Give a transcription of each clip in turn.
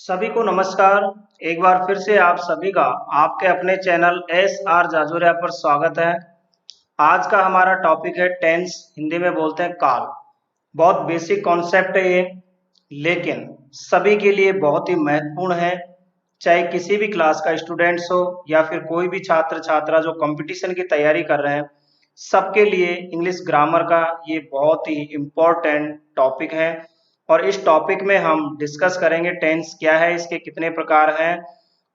सभी को नमस्कार। एक बार फिर से आप सभी का आपके अपने चैनल एस आर जाजोरिया पर स्वागत है। आज का हमारा टॉपिक है टेंस, हिंदी में बोलते हैं काल। बहुत बेसिक कॉन्सेप्ट है ये, लेकिन सभी के लिए बहुत ही महत्वपूर्ण है। चाहे किसी भी क्लास का स्टूडेंट्स हो या फिर कोई भी छात्र छात्रा जो कंपटीशन की तैयारी कर रहे हैं, सबके लिए इंग्लिश ग्रामर का ये बहुत ही इम्पोर्टेंट टॉपिक है। और इस टॉपिक में हम डिस्कस करेंगे टेंस क्या है, इसके कितने प्रकार हैं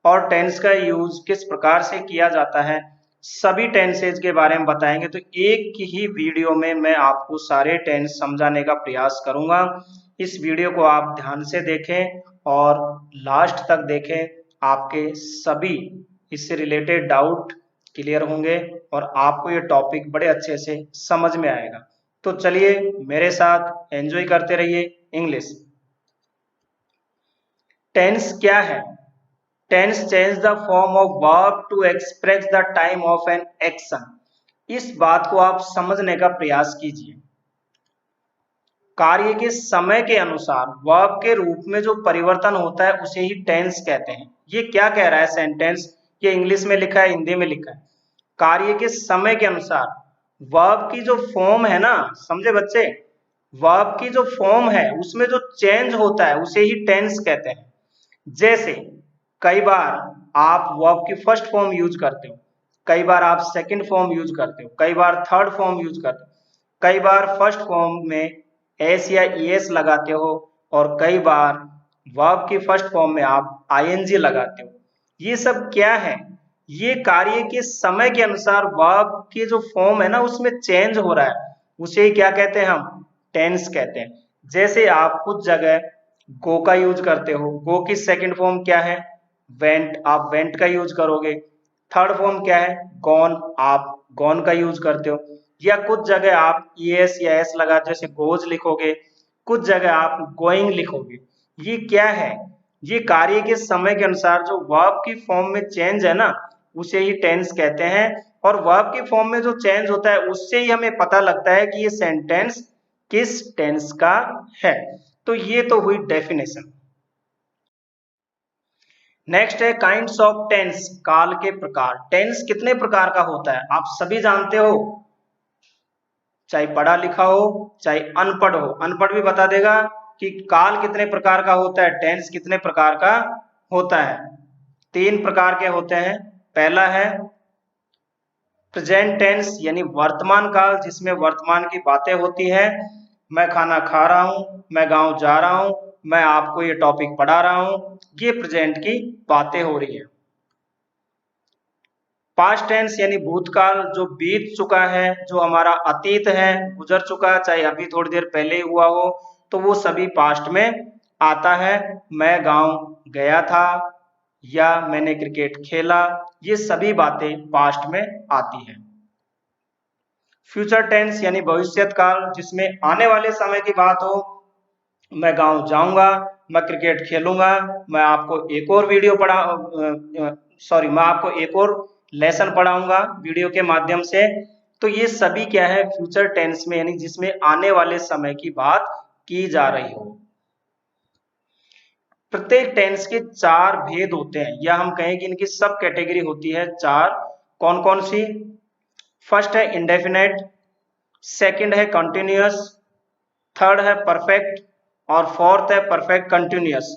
और टेंस का यूज किस प्रकार से किया जाता है। सभी टेंसेज के बारे में बताएंगे। तो एक ही वीडियो में मैं आपको सारे टेंस समझाने का प्रयास करूंगा। इस वीडियो को आप ध्यान से देखें और लास्ट तक देखें। आपके सभी इससे रिलेटेड डाउट क्लियर होंगे और आपको ये टॉपिक बड़े अच्छे से समझ में आएगा। तो चलिए मेरे साथ एंजॉय करते रहिए इंग्लिश। टेंस क्या है? Tense change the form of verb to express the time of an action. इस बात को आप समझने का प्रयास कीजिए। कार्य के समय के अनुसार वर्ब के रूप में जो परिवर्तन होता है उसे ही टेंस कहते हैं। ये क्या कह रहा है सेंटेंस? ये इंग्लिश में लिखा है, हिंदी में लिखा है। कार्य के समय के अनुसार वर्ब की जो फॉर्म है ना, समझे बच्चे, वर्ब की जो फॉर्म है उसमें जो चेंज होता है उसे ही टेंस कहते हैं। जैसे कई बार आप वर्ब की फर्स्ट फॉर्म यूज करते हो, कई बार आप सेकंड फॉर्म यूज करते हो, कई बार थर्ड फॉर्म यूज करते हो, कई बार फर्स्ट फॉर्म में एस या ईएस लगाते हो और कई बार वर्ब की फर्स्ट फॉर्म में आप आईएनजी लगाते हो। ये सब क्या है? ये कार्य के समय के अनुसार वर्ब की जो फॉर्म है ना उसमें चेंज हो रहा है, उसे ही क्या कहते हैं? हम टेंस कहते हैं। जैसे आप कुछ जगह गो का यूज करते हो, गो की सेकंड फॉर्म क्या है? वेंट, आप वेंट का यूज करोगे। थर्ड फॉर्म क्या है? गॉन, आप गॉन का यूज करते हो। या कुछ जगह आप ईएस या एस लगा जैसे गोज लिखोगे, कुछ जगह आप गोइंग लिखोगे। ये क्या है? ये कार्य के समय के अनुसार जो वर्ब की फॉर्म में चेंज है ना उसे ही टेंस कहते हैं। और वर्ब की फॉर्म में जो चेंज होता है उससे ही हमें पता लगता है कि ये सेंटेंस किस टेंस का है। तो ये तो हुई डेफिनेशन। नेक्स्ट है काइंड्स ऑफ टेंस, काल के प्रकार। टेंस कितने प्रकार का होता है आप सभी जानते हो, चाहे पढ़ा लिखा हो चाहे अनपढ़ हो। अनपढ़ भी बता देगा कि काल कितने प्रकार का होता है, टेंस कितने प्रकार का होता है। 3 प्रकार के होते हैं। पहला है प्रेजेंट टेंस यानी वर्तमान काल, जिसमें वर्तमान की बातें होती हैं। मैं खाना खा रहा हूं, मैं गांव जा रहा हूं, मैं आपको ये टॉपिक पढ़ा रहा हूं, ये प्रेजेंट की बातें हो रही है। पास्ट टेंस यानी भूतकाल, जो बीत चुका है, जो हमारा अतीत है, गुजर चुका, चाहे अभी थोड़ी देर पहले हुआ हो, तो वो सभी पास्ट में आता है। मैं गांव गया था या मैंने क्रिकेट खेला, ये सभी बातें पास्ट में आती हैं। फ्यूचर टेंस यानी भविष्यत काल, जिसमें आने वाले समय की बात हो। मैं गांव जाऊंगा, मैं क्रिकेट खेलूंगा, मैं आपको एक और वीडियो मैं आपको एक और लेसन पढ़ाऊंगा वीडियो के माध्यम से। तो ये सभी क्या है? फ्यूचर टेंस में, यानी जिसमें आने वाले समय की बात की जा रही हो। प्रत्येक टेंस के 4 भेद होते हैं, या हम कहें कि इनकी सब कैटेगरी होती है 4। कौन कौन सी? फर्स्ट है इंडेफिनेट, सेकंड है कंटिन्यूअस, थर्ड है परफेक्ट और फोर्थ है परफेक्ट कंटिन्यूअस।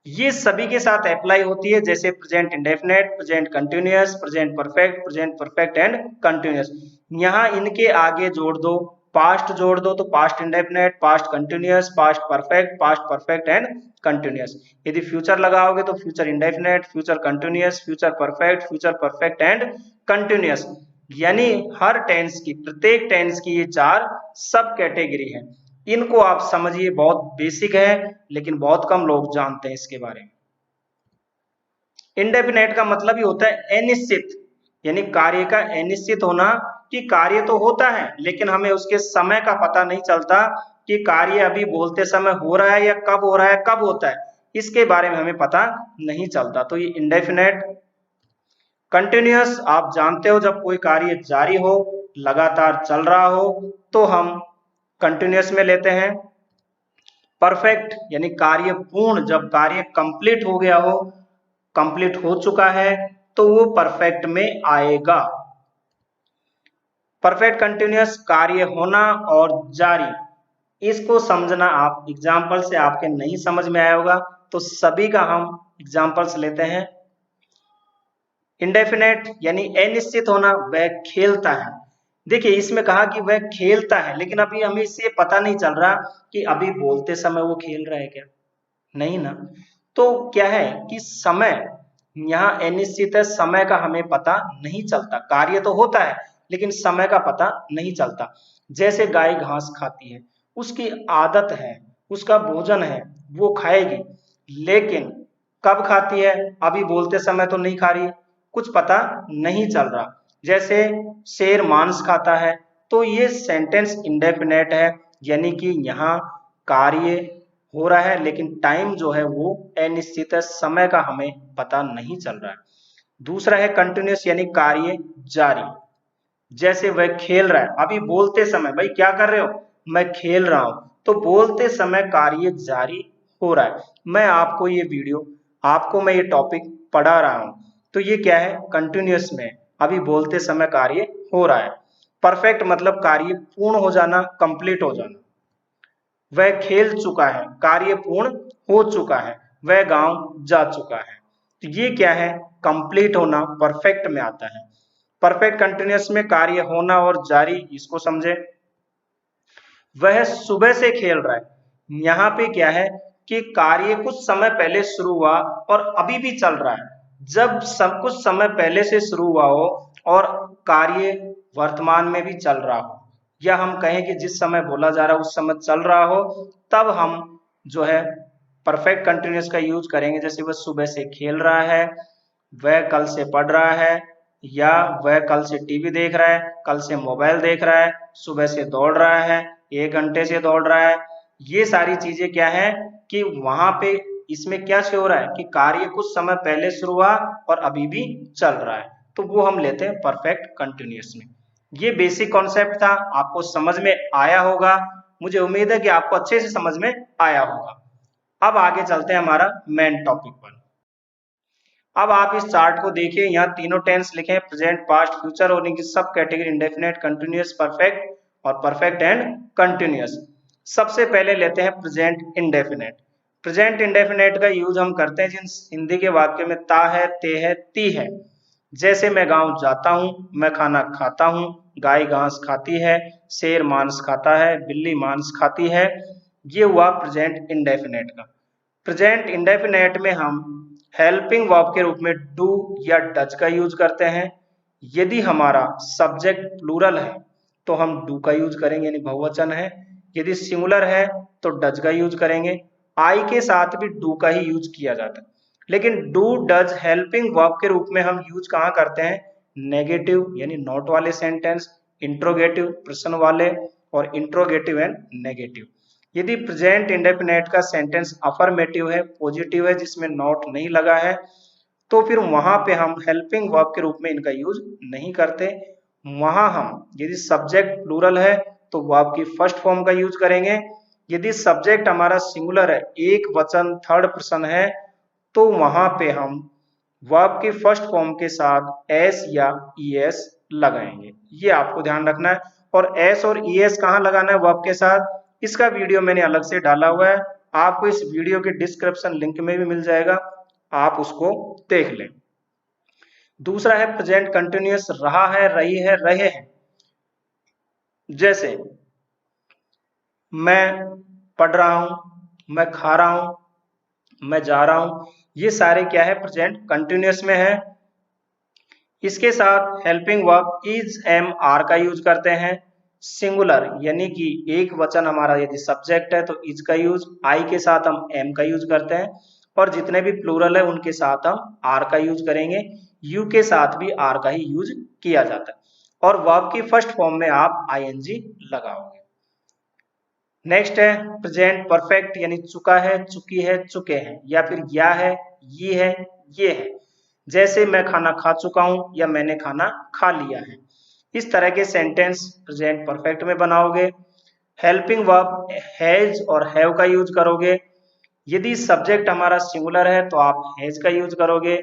ये सभी के साथ अप्लाई होती है, जैसे present indefinite, present continuous, present perfect and continuous. यहाँ इनके आगे जोड़ दो, पास्ट जोड़ दो तो past indefinite, past continuous, past perfect and continuous. यदि फ्यूचर लगाओगे तो future indefinite, future continuous, future perfect and continuous. यानी हर टेंस की, प्रत्येक टेंस की ये 4 सब कैटेगरी है। इनको आप समझिए, बहुत बेसिक है लेकिन बहुत कम लोग जानते हैं इसके बारे में। इंडेफिनेट का मतलब ही होता है अनिश्चित, यानी कार्य का अनिश्चित होना, कि कार्य तो होता है लेकिन हमें उसके समय का पता नहीं चलता कि कार्य अभी बोलते समय हो रहा है या कब हो रहा है, कब होता है, इसके बारे में हमें पता नहीं चलता। तो ये इंडेफिनेट। कंटिन्यूअस, आप जानते हो जब कोई कार्य जारी हो, लगातार चल रहा हो, तो हम कंटिन्यूअस में लेते हैं। परफेक्ट यानी कार्य पूर्ण, जब कार्य कंप्लीट हो गया हो, कंप्लीट हो चुका है, तो वो परफेक्ट में आएगा। परफेक्ट कंटिन्यूअस कार्य होना और जारी, इसको समझना आप एग्जाम्पल से आपके नहीं समझ में आया होगा, तो सभी का हम एग्जाम्पल्स लेते हैं। इंडेफिनेट यानी अनिश्चित होना, वह खेलता है। देखिए इसमें कहा कि वह खेलता है, लेकिन अभी हमें इससे पता नहीं चल रहा कि अभी बोलते समय वो खेल रहा है क्या, नहीं ना। तो क्या है कि समय यहाँ अनिश्चित है, समय का हमें पता नहीं चलता। कार्य तो होता है लेकिन समय का पता नहीं चलता। जैसे गाय घास खाती है, उसकी आदत है, उसका भोजन है, वो खाएगी, लेकिन कब खाती है, अभी बोलते समय तो नहीं खा रही, कुछ पता नहीं चल रहा। जैसे शेर मांस खाता है, तो ये सेंटेंस इंडेफिनेट है, यानी कि यहाँ कार्य हो रहा है लेकिन टाइम जो है वो अनिश्चित है, समय का हमें पता नहीं चल रहा है। दूसरा है कंटिन्यूअस यानी कार्य जारी। जैसे वह खेल रहा है, अभी बोलते समय, भाई क्या कर रहे हो, मैं खेल रहा हूं, तो बोलते समय कार्य जारी हो रहा है। मैं आपको ये वीडियो, आपको मैं ये टॉपिक पढ़ा रहा हूं, तो ये क्या है, कंटिन्यूअस में, अभी बोलते समय कार्य हो रहा है। परफेक्ट मतलब कार्य पूर्ण हो जाना, कंप्लीट हो जाना। वह खेल चुका है, कार्य पूर्ण हो चुका है, वह गांव जा चुका है। तो ये क्या है, कंप्लीट होना परफेक्ट में आता है। परफेक्ट कंटिन्यूअस में कार्य होना और जारी, इसको समझे। वह सुबह से खेल रहा है, यहाँ पे क्या है कि कार्य कुछ समय पहले शुरू हुआ और अभी भी चल रहा है। जब सब कुछ समय पहले से शुरू हुआ हो और कार्य वर्तमान में भी चल रहा हो, या हम कहें कि जिस समय बोला जा रहा है उस समय चल रहा हो, तब हम जो है परफेक्ट कंटिन्यूअस का यूज करेंगे। जैसे वह सुबह से खेल रहा है, वह कल से पढ़ रहा है, या वह कल से टीवी देख रहा है, कल से मोबाइल देख रहा है, सुबह से दौड़ रहा है, 1 घंटे से दौड़ रहा है। ये सारी चीजें क्या है कि वहां पे इसमें क्या शो हो रहा है कि कार्य कुछ समय पहले शुरू हुआ और अभी भी चल रहा है, तो वो हम लेते हैं परफेक्ट कंटिन्यूअस में। ये बेसिक कॉन्सेप्ट था, आपको समझ में आया होगा, मुझे उम्मीद है कि आपको अच्छे से समझ में आया होगा। अब आगे चलते हैं हमारा मेन टॉपिक पर। अब आप इस चार्ट को देखिए, यहाँ तीनों टेंस लिखे हैं, प्रेजेंट, पास्ट, फ्यूचर, और इनकी सब कैटेगरी इंडेफिनेट, कंटिन्यूअस, परफेक्ट और परफेक्ट एंड कंटिन्यूअस। सबसे पहले लेते हैं प्रेजेंट इंडेफिनेट। प्रेजेंट इंडेफिनेट का यूज हम करते हैं जिन हिंदी के वाक्य में ता है, ते है, ती है। जैसे मैं गांव जाता हूं, मैं खाना खाता हूं, गाय घास खाती है, शेर मांस खाता है, बिल्ली मांस खाती है। ये हुआ प्रेजेंट इंडेफिनेट का। प्रेजेंट इंडेफिनेट में हम हेल्पिंग वर्ब के रूप में डू या डज का यूज करते हैं। यदि हमारा सब्जेक्ट प्लूरल है तो हम डू का यूज करेंगे, यानी बहुवचन है। यदि सिंगुलर है तो डज का यूज करेंगे। आई के साथ भी डू का ही यूज किया जाता है, लेकिन डू डज हेल्पिंग वर्ब के रूप में हम यूज कहाँ करते हैं, नेगेटिव यानी नॉट वाले सेंटेंस, इंट्रोगेटिव प्रश्न वाले, और इंट्रोगेटिव एंड नेगेटिव। यदि प्रेजेंट इंडेफिनेट का सेंटेंस अफर्मेटिव है, पॉजिटिव है, जिसमें नॉट नहीं लगा है, तो फिर वहां पे हम हेल्पिंग वर्ब के रूप में इनका यूज नहीं करते। वहां हम यदि सब्जेक्ट प्लूरल है तो वर्ब की फर्स्ट फॉर्म का यूज करेंगे। यदि सब्जेक्ट हमारा सिंगुलर है, एक वचन थर्ड पर्सन है, तो वहां पे हम वर्ब की फर्स्ट फॉर्म के साथ एस या ईएस लगाएंगे। ये आपको ध्यान रखना है। और एस और ईएस कहाँ लगाना है वर्ब के साथ, इसका वीडियो मैंने अलग से डाला हुआ है, आपको इस वीडियो के डिस्क्रिप्शन लिंक में भी मिल जाएगा, आप उसको देख लें। दूसरा है प्रेजेंट कंटिन्यूअस, रहा है, रही है, रहे हैं। जैसे मैं पढ़ रहा हूं, मैं खा रहा हूं, मैं जा रहा हूं, ये सारे क्या है, प्रेजेंट कंटिन्यूअस में है। इसके साथ helping verb is, am, are का यूज करते हैं। सिंगुलर यानी कि एक वचन हमारा यदि सब्जेक्ट है तो इज का यूज, आई के साथ हम एम का यूज करते हैं, और जितने भी प्लूरल है उनके साथ हम आर का यूज करेंगे। यू के साथ भी आर का ही यूज किया जाता है, और वर्ब की फर्स्ट फॉर्म में आप आईएनजी लगाओगे। नेक्स्ट है प्रेजेंट परफेक्ट, यानी चुका है, चुकी है, चुके हैं, या फिर या है, ये है, ये है। जैसे मैं खाना खा चुका हूं या मैंने खाना खा लिया है। इस तरह के सेंटेंस प्रेजेंट परफेक्ट में बनाओगे। हेल्पिंग वर्ब हैज और हैव का यूज करोगे। यदि सब्जेक्ट हमारा सिंगुलर है तो आप हैज का यूज करोगे,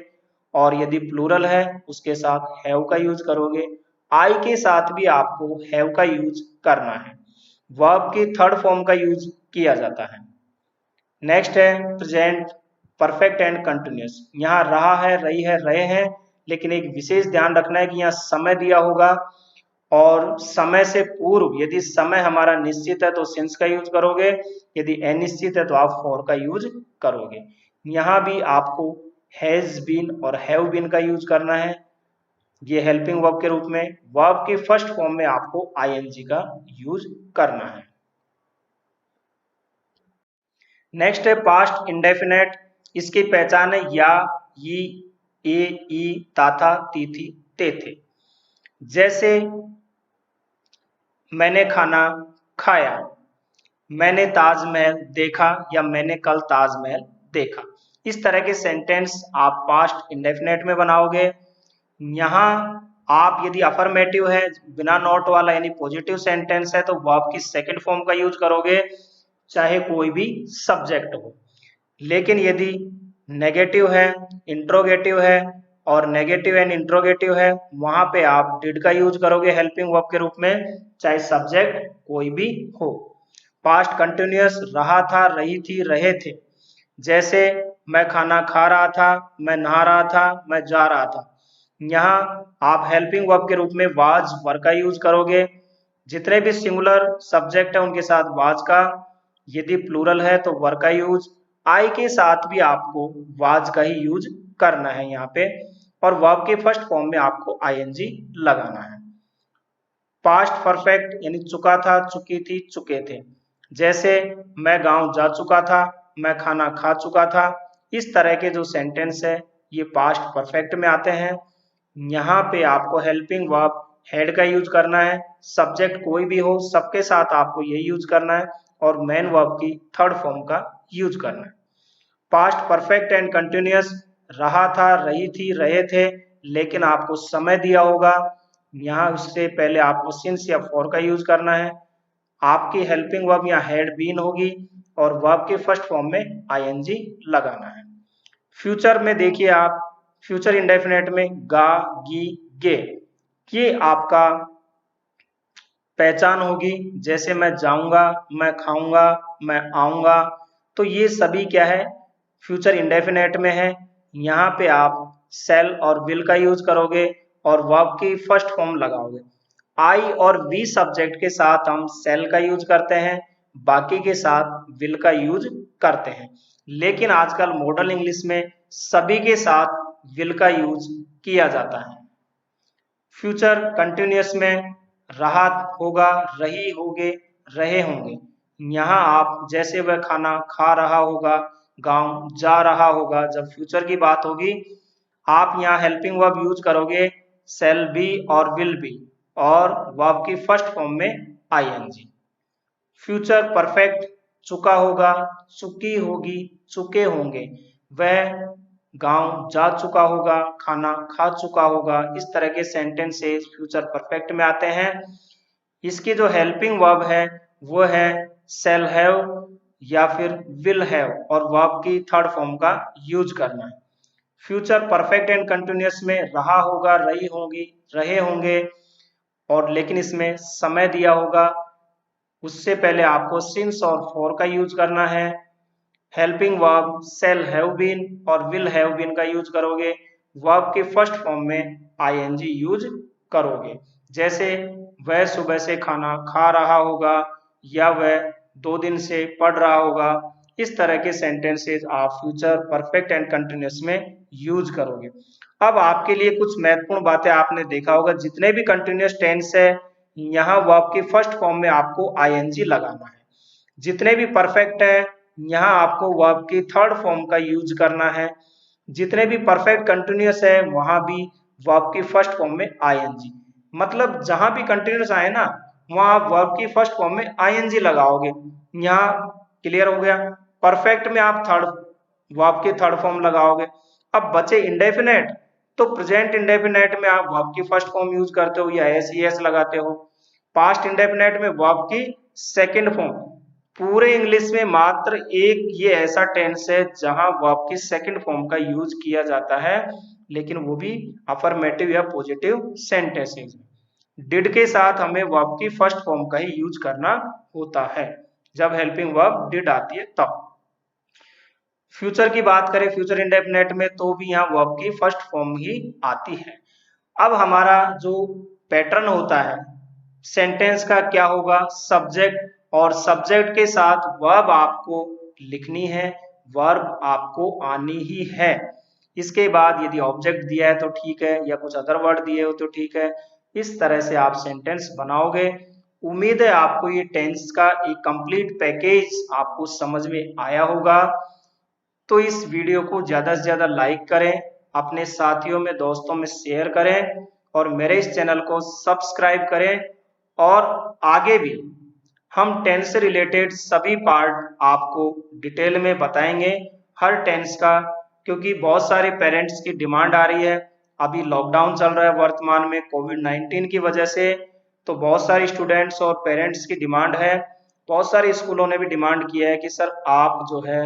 और यदि प्लूरल है उसके साथ हैव का यूज करोगे। आई के साथ भी आपको हैव का यूज करना है। वर्ब की थर्ड फॉर्म का यूज किया जाता है। नेक्स्ट है प्रेजेंट परफेक्ट एंड कंटिन्यूस। यहाँ रहा है, रही है, रहे हैं, लेकिन एक विशेष ध्यान रखना है कि यहाँ समय दिया होगा, और समय से पूर्व यदि समय हमारा निश्चित है तो सिंस का यूज करोगे, यदि अनिश्चित है तो आप फॉर का यूज करोगे। यहाँ भी आपको हैज बीन और हैव बीन का यूज करना है, ये हेल्पिंग वर्ब के रूप में। वर्ब की फर्स्ट फॉर्म में आपको आईएनजी का यूज करना है। नेक्स्ट है पास्ट इंडेफिनेट। इसकी पहचान है या, ई, ई, ता था, ती थी, ते थे। जैसे मैंने खाना खाया, मैंने ताजमहल देखा, या मैंने कल ताजमहल देखा। इस तरह के सेंटेंस आप पास्ट इंडेफिनेट में बनाओगे। यहाँ आप यदि अफर्मेटिव है, बिना नॉट वाला यानी पॉजिटिव सेंटेंस है, तो वर्ब की सेकंड फॉर्म का यूज करोगे, चाहे कोई भी सब्जेक्ट हो। लेकिन यदि नेगेटिव है, इंट्रोगेटिव है, और नेगेटिव एंड इंट्रोगेटिव है, वहां पे आप डिड का यूज करोगे हेल्पिंग वर्ब के रूप में, चाहे सब्जेक्ट कोई भी हो। पास्ट कंटिन्यूअस रहा था, रही थी, रहे थे। जैसे मैं खाना खा रहा था, मैं नहा रहा था, मैं जा रहा था। यहाँ आप हेल्पिंग वर्ब के रूप में वाज वर का यूज करोगे। जितने भी सिंगुलर सब्जेक्ट है उनके साथ वाज का, यदि प्लूरल है तो वर का यूज। आई के साथ भी आपको वाज का ही यूज करना है यहाँ पे, और वर्ब के फर्स्ट फॉर्म में आपको आईएनजी लगाना है। पास्ट परफेक्ट यानी चुका था, चुकी थी, चुके थे। जैसे मैं गांव जा चुका था, मैं खाना खा चुका था। इस तरह के जो सेंटेंस है ये पास्ट परफेक्ट में आते हैं। यहाँ पे आपको हेल्पिंग वर्ब हैड का यूज करना है, सब्जेक्ट कोई भी हो सबके साथ आपको यही यूज करना है, और मेन वर्ब की थर्ड फॉर्म का यूज करना है। पास्ट परफेक्ट एंड कंटिन्यूअस रहा था, रही थी, रहे थे, लेकिन आपको समय दिया होगा, यहाँ उससे पहले आपको सिंस या फॉर का यूज करना है। आपकी हेल्पिंग वर्ब यहाँ हैड बीन होगी, और वर्ब के फर्स्ट फॉर्म में आईएनजी लगाना है। फ्यूचर में देखिए आप, फ्यूचर इंडेफिनेट में गा, गी, गे, ये आपका पहचान होगी। जैसे मैं जाऊंगा, मैं खाऊंगा, मैं आऊंगा, तो ये सभी क्या है, फ्यूचर इंडेफिनेट में है। यहाँ पे आप सेल और विल का यूज करोगे, और वर्ब की फर्स्ट फॉर्म लगाओगे। आई और वी सब्जेक्ट के साथ हम सेल का यूज करते हैं, बाकी के साथ विल का यूज करते हैं। लेकिन आजकल मॉडर्न इंग्लिश में सभी के साथ विल का यूज किया जाता है। फ्यूचर कंटिन्यूअस में रहा होगा, रही होगे, रहे होंगे। यहाँ आप जैसे वह खाना खा रहा होगा, गांव जा रहा होगा, जब फ्यूचर की बात होगी आप यहाँ हेल्पिंग वर्ब यूज करोगे, सेल बी और विल बी, और वर्ब की फर्स्ट फॉर्म में आईएनजी। फ्यूचर परफेक्ट चुका होगा, चुकी होगी, चुके होंगे। वह गांव जा चुका होगा, खाना खा चुका होगा। इस तरह के सेंटेंसेस फ्यूचर परफेक्ट में आते हैं। इसकी जो हेल्पिंग वर्ब है वो है शैल हैव या फिर विल हैव, और वर्ब की थर्ड फॉर्म का यूज करना है। फ्यूचर परफेक्ट एंड कंटिन्यूअस में रहा होगा, रही होगी, रहे होंगे, और लेकिन इसमें समय दिया होगा, उससे पहले आपको सिंस और फॉर का यूज करना है। Helping verb shall have been और विल हैव बीन का यूज करोगे, वर्ब के फर्स्ट फॉर्म में आईएनजी यूज करोगे। जैसे वह सुबह से खाना खा रहा होगा, या वह 2 दिन से पढ़ रहा होगा। इस तरह के सेंटेंसेस आप फ्यूचर परफेक्ट एंड कंटिन्यूअस में यूज करोगे। अब आपके लिए कुछ महत्वपूर्ण बातें आपने देखा होगा, जितने भी कंटिन्यूअस टेंस है यहाँ वर्ब की फर्स्ट फॉर्म में आपको आईएनजी लगाना है। जितने भी परफेक्ट है यहाँ आपको वर्ब की थर्ड फॉर्म का यूज करना है। जितने भी परफेक्ट कंटिन्यूअस है वहां भी वर्ब की फर्स्ट फॉर्म में आईएनजी, मतलब जहां भी कंटिन्यूअस आए ना वहां आप वर्ब की फर्स्ट फॉर्म में आईएनजी लगाओगे। यहाँ क्लियर हो गया। परफेक्ट में आप थर्ड वर्ब की थर्ड फॉर्म लगाओगे। अब बचे इंडेफिनेट, तो प्रेजेंट इंडेफिनेट में आप वर्ब की फर्स्ट फॉर्म यूज करते हो या एस लगाते हो। पास्ट इंडेफिनेट में वर्ब की सेकंड फॉर्म। पूरे इंग्लिश में मात्र एक ये ऐसा टेंस है जहां वर्ब की सेकंड फॉर्म का यूज किया जाता है, लेकिन वो भी अफर्मेटिव या पॉजिटिव सेंटेंसेस में। डिड के साथ हमें वर्ब की फर्स्ट फॉर्म का ही यूज करना होता है जब हेल्पिंग वर्ब डिड आती है तब। फ्यूचर की बात करें, फ्यूचर इंडेफिनेट में, तो भी यहाँ वर्ब की फर्स्ट फॉर्म ही आती है। अब हमारा जो पैटर्न होता है सेंटेंस का क्या होगा, सब्जेक्ट और सब्जेक्ट के साथ वर्ब आपको लिखनी है, वर्ब आपको आनी ही है। इसके बाद यदि ऑब्जेक्ट दिया है तो ठीक है, या कुछ अदर वर्ड दिए हो तो ठीक है। इस तरह से आप सेंटेंस बनाओगे। उम्मीद है आपको ये टेंस का एक कंप्लीट पैकेज आपको समझ में आया होगा। तो इस वीडियो को ज़्यादा से ज़्यादा लाइक करें, अपने साथियों में, दोस्तों में शेयर करें और मेरे इस चैनल को सब्सक्राइब करें। और आगे भी हम टेंस से रिलेटेड सभी पार्ट आपको डिटेल में बताएंगे, हर टेंस का, क्योंकि बहुत सारे पेरेंट्स की डिमांड आ रही है। अभी लॉकडाउन चल रहा है वर्तमान में कोविड-19 की वजह से, तो बहुत सारे स्टूडेंट्स और पेरेंट्स की डिमांड है। बहुत सारे स्कूलों ने भी डिमांड किया है कि सर आप जो है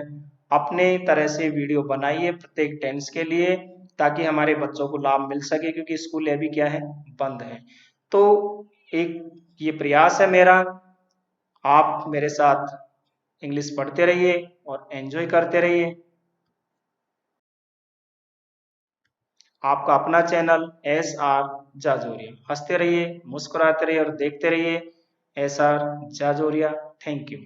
अपने तरह से वीडियो बनाइए प्रत्येक टेंस के लिए, ताकि हमारे बच्चों को लाभ मिल सके, क्योंकि स्कूल अभी क्या है, बंद है। तो एक ये प्रयास है मेरा, आप मेरे साथ इंग्लिश पढ़ते रहिए और एंजॉय करते रहिए। आपका अपना चैनल SR जाजोरिया। हंसते रहिए, मुस्कुराते रहिए और देखते रहिए SR जाजोरिया। Thank you.